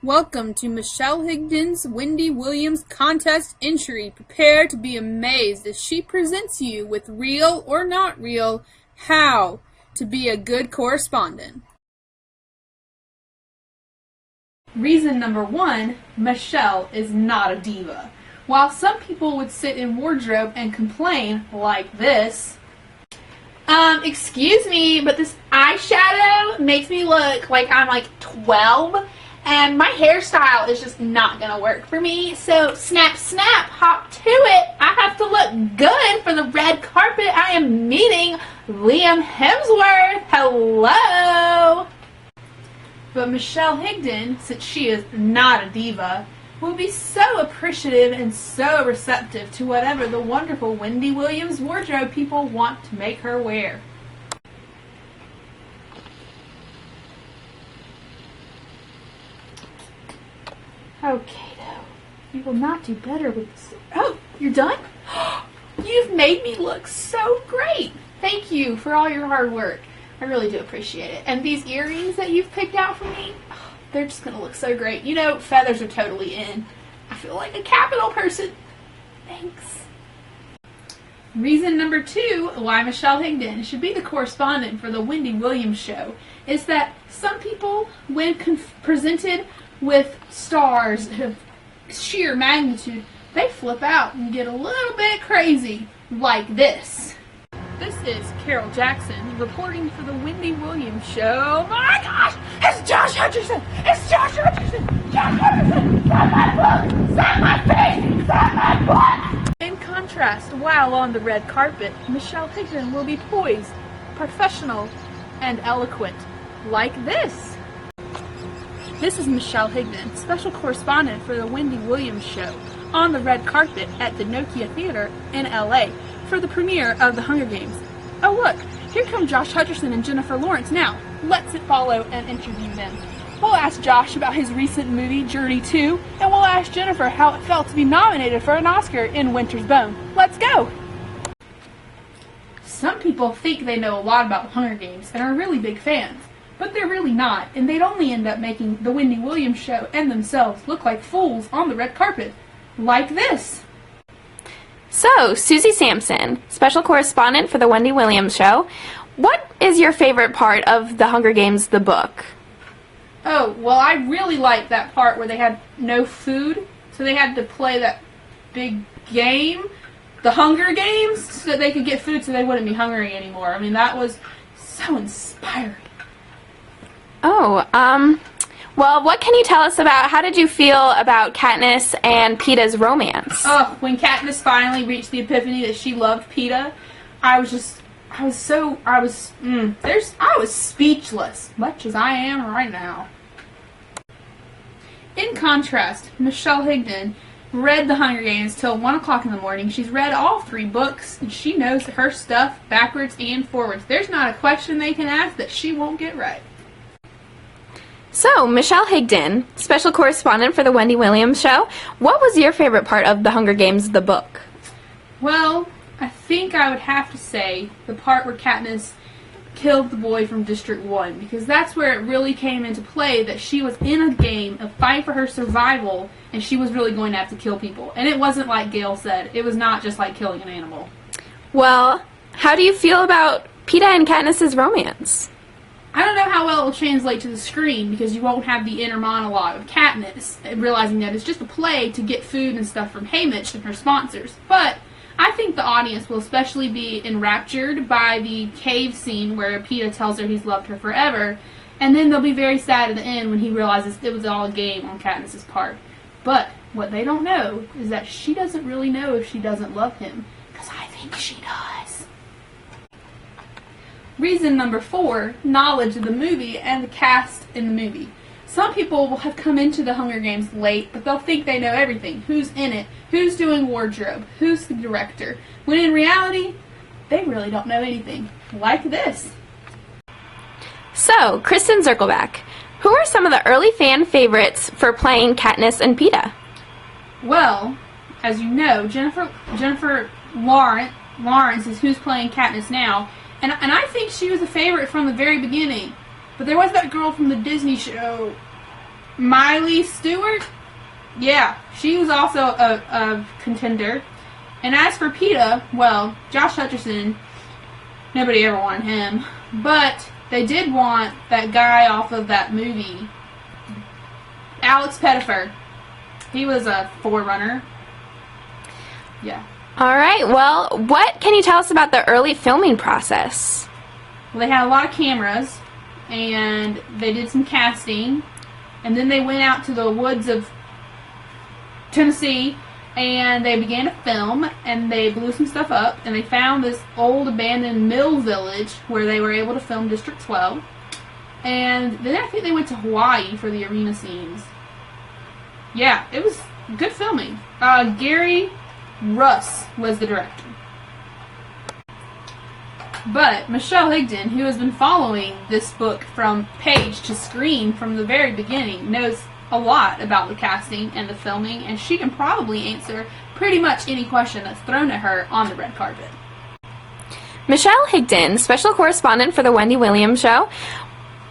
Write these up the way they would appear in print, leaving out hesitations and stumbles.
Welcome to Michelle Higdon's Wendy Williams contest entry. Prepare to be amazed as she presents you with real or not real how to be a good correspondent. Reason number 1, Michelle is not a diva. While some people would sit in wardrobe and complain like this, excuse me, but this eyeshadow makes me look like I'm like 12. And my hairstyle is just not going to work for me. So snap, snap, hop to it. I have to look good for the red carpet. I am meeting Liam Hemsworth. Hello. But Michelle Higdon, since she is not a diva, will be so appreciative and so receptive to whatever the wonderful Wendy Williams wardrobe people want to make her wear. Okay, though. You will not do better with this. Oh, you're done? You've made me look so great. Thank you for all your hard work. I really do appreciate it. And these earrings that you've picked out for me, they're just going to look so great. You know, feathers are totally in. I feel like a capital person. Thanks. Reason number 2 why Michelle Higdon should be the correspondent for the Wendy Williams show is that some people, when presented with stars of sheer magnitude, they flip out and get a little bit crazy, like this. This is Carol Jackson reporting for the Wendy Williams show. My gosh, it's Josh Hutcherson! It's Josh Hutcherson! Josh Hutcherson! Sign my book! Sign my face! Sign my book! In contrast, while on the red carpet, Michelle Higdon will be poised, professional, and eloquent, like this. This is Michelle Higdon, special correspondent for the Wendy Williams show, on the red carpet at the Nokia Theater in LA for the premiere of The Hunger Games. Oh look, here come Josh Hutcherson and Jennifer Lawrence now. Let's follow and interview them. We'll ask Josh about his recent movie, Journey 2, and we'll ask Jennifer how it felt to be nominated for an Oscar in Winter's Bone. Let's go! Some people think they know a lot about The Hunger Games and are really big fans. But they're really not, and they'd only end up making the Wendy Williams show and themselves look like fools on the red carpet. Like this. So, Susie Sampson, special correspondent for the Wendy Williams show. What is your favorite part of The Hunger Games, the book? Oh, well, I really liked that part where they had no food, so they had to play that big game, the Hunger Games, so that they could get food so they wouldn't be hungry anymore. I mean, that was so inspiring. Oh, well, what can you tell us about, how did you feel about Katniss and Peeta's romance? Oh, when Katniss finally reached the epiphany that she loved Peeta, I was speechless, much as I am right now. In contrast, Michelle Higdon read The Hunger Games till 1 o'clock in the morning. She's read all 3 books, and she knows her stuff backwards and forwards. There's not a question they can ask that she won't get right. So, Michelle Higdon, special correspondent for the Wendy Williams show, what was your favorite part of The Hunger Games, the book? Well, I think I would have to say the part where Katniss killed the boy from District 1, because that's where it really came into play that she was in a game of fighting for her survival, and she was really going to have to kill people. And it wasn't like Gail said. It was not just like killing an animal. Well, how do you feel about Peeta and Katniss's romance? I don't know how well it will translate to the screen because you won't have the inner monologue of Katniss realizing that it's just a play to get food and stuff from Haymitch and her sponsors. But I think the audience will especially be enraptured by the cave scene where Peeta tells her he's loved her forever, and then they'll be very sad at the end when he realizes it was all a game on Katniss's part. But what they don't know is that she doesn't really know if she doesn't love him, because I think she does. Reason number 4, knowledge of the movie and the cast in the movie. Some people will have come into the Hunger Games late, but they'll think they know everything. Who's in it, who's doing wardrobe, who's the director, when in reality, they really don't know anything. Like this. So, Kristen Zirkelback, who are some of the early fan favorites for playing Katniss and Peeta? Well, as you know, Jennifer Lawrence is who's playing Katniss now, and I think she was a favorite from the very beginning. But there was that girl from the Disney show. Miley Stewart, yeah, she was also a contender. And as for PETA, well, Josh Hutcherson, nobody ever wanted him. But they did want that guy off of that movie, Alex Pettyfer. He was a forerunner. Yeah. All right. Well, what can you tell us about the early filming process? Well, they had a lot of cameras, and they did some casting, and then they went out to the woods of Tennessee, and they began to film, and they blew some stuff up, and they found this old abandoned mill village where they were able to film District 12, and then I think they went to Hawaii for the arena scenes. Yeah, it was good filming. Gary Russ was the director. But Michelle Higdon, who has been following this book from page to screen from the very beginning, knows a lot about the casting and the filming, and she can probably answer pretty much any question that's thrown at her on the red carpet. Michelle Higdon, special correspondent for the Wendy Williams Show.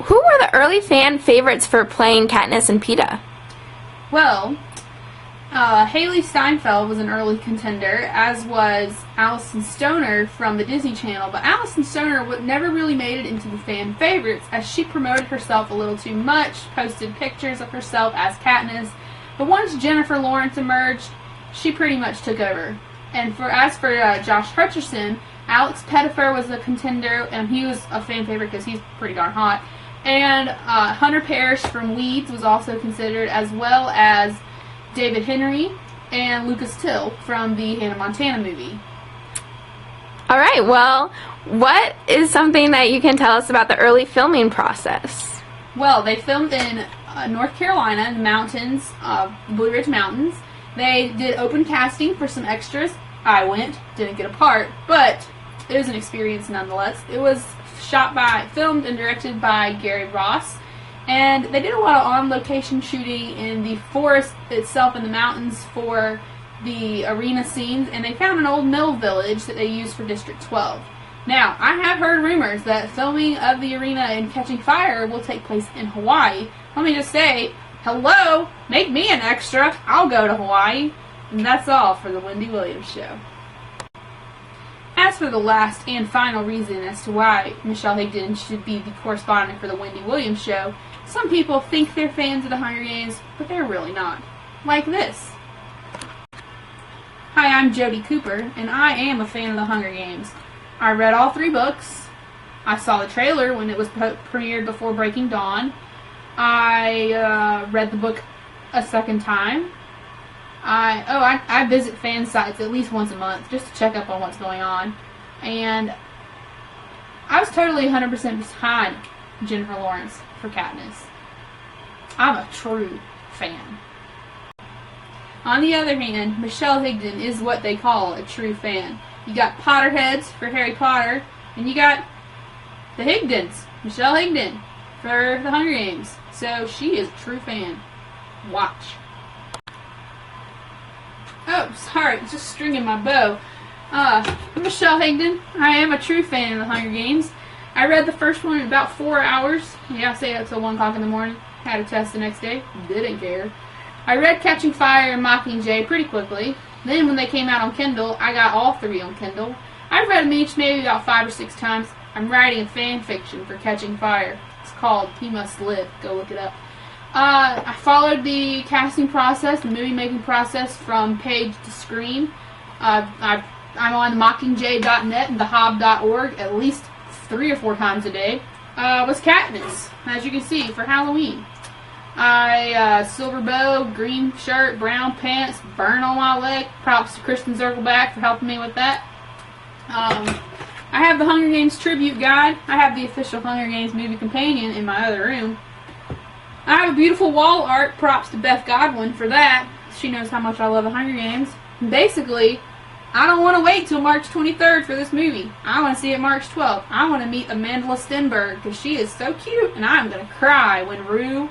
Who were the early fan favorites for playing Katniss and PETA? Well, Haley Steinfeld was an early contender, as was Allison Stoner from the Disney Channel, but Allison Stoner never really made it into the fan favorites as she promoted herself a little too much, posted pictures of herself as Katniss, but once Jennifer Lawrence emerged, she pretty much took over. And as for Josh Hutcherson, Alex Pettyfer was a contender, and he was a fan favorite because he's pretty darn hot. And Hunter Parrish from Weeds was also considered, as well as David Henry and Lucas Till from the Hannah Montana movie. All right, well, what is something that you can tell us about the early filming process? Well, they filmed in North Carolina, in the mountains, Blue Ridge Mountains. They did open casting for some extras. I went, didn't get a part, but it was an experience nonetheless. It was filmed and directed by Gary Ross. And they did a lot of on-location shooting in the forest itself in the mountains for the arena scenes, and they found an old mill village that they used for District 12. Now, I have heard rumors that filming of the arena in Catching Fire will take place in Hawaii. Let me just say, hello, make me an extra. I'll go to Hawaii. And that's all for the Wendy Williams Show. As for the last and final reason as to why Michelle Higdon should be the correspondent for the Wendy Williams Show, some people think they're fans of the Hunger Games, but they're really not. Like this. Hi, I'm Jody Cooper, and I am a fan of the Hunger Games. I read all 3 books. I saw the trailer when it was premiered before Breaking Dawn. I read the book a second time. I visit fan sites at least once a month just to check up on what's going on. And I was totally 100% behind Jennifer Lawrence for Katniss. I'm a true fan. On the other hand, Michelle Higdon is what they call a true fan. You got Potterheads for Harry Potter, and you got the Higdons, Michelle Higdon, for the Hunger Games. So she is a true fan. Watch. Oh, sorry, just stringing my bow. Michelle Higdon. I am a true fan of the Hunger Games. I read the first one in about 4 hours. Yeah, I stayed up till 1 o'clock in the morning. Had a test the next day. Didn't care. I read Catching Fire and Mockingjay pretty quickly. Then when they came out on Kindle, I got all 3 on Kindle. I've read them each maybe about 5 or 6 times. I'm writing a fan fiction for Catching Fire. It's called He Must Live. Go look it up. I followed the casting process, the movie-making process from page to screen. I'm on mockingjay.net and thehob.org at least 3 or 4 times a day. Was Katniss, as you can see, for Halloween. Silver bow, green shirt, brown pants, burn on my leg. Props to Kristen Zirkelback for helping me with that. I have the Hunger Games tribute guide. I have the official Hunger Games movie companion in my other room. I have a beautiful wall art. Props to Beth Godwin for that. She knows how much I love the Hunger Games. And basically, I don't want to wait till March 23rd for this movie. I want to see it March 12th. I want to meet Amanda Stenberg because she is so cute, and I'm going to cry when Rue,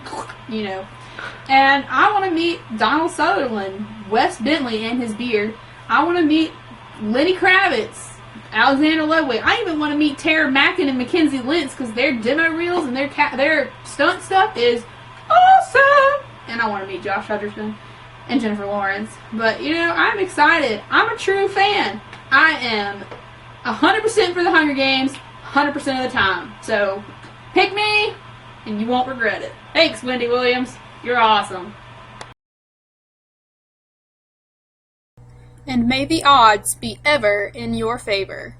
And I want to meet Donald Sutherland, Wes Bentley and his beard. I want to meet Lenny Kravitz, Alexander Ludwig. I even want to meet Tara Mackin and Mackenzie Lentz because their demo reels and their stunt stuff is awesome. and I want to meet Josh Hutcherson and Jennifer Lawrence. But, you know, I'm excited. I'm a true fan. I am 100% for the Hunger Games, 100% of the time. So, pick me, and you won't regret it. Thanks, Wendy Williams. You're awesome. And may the odds be ever in your favor.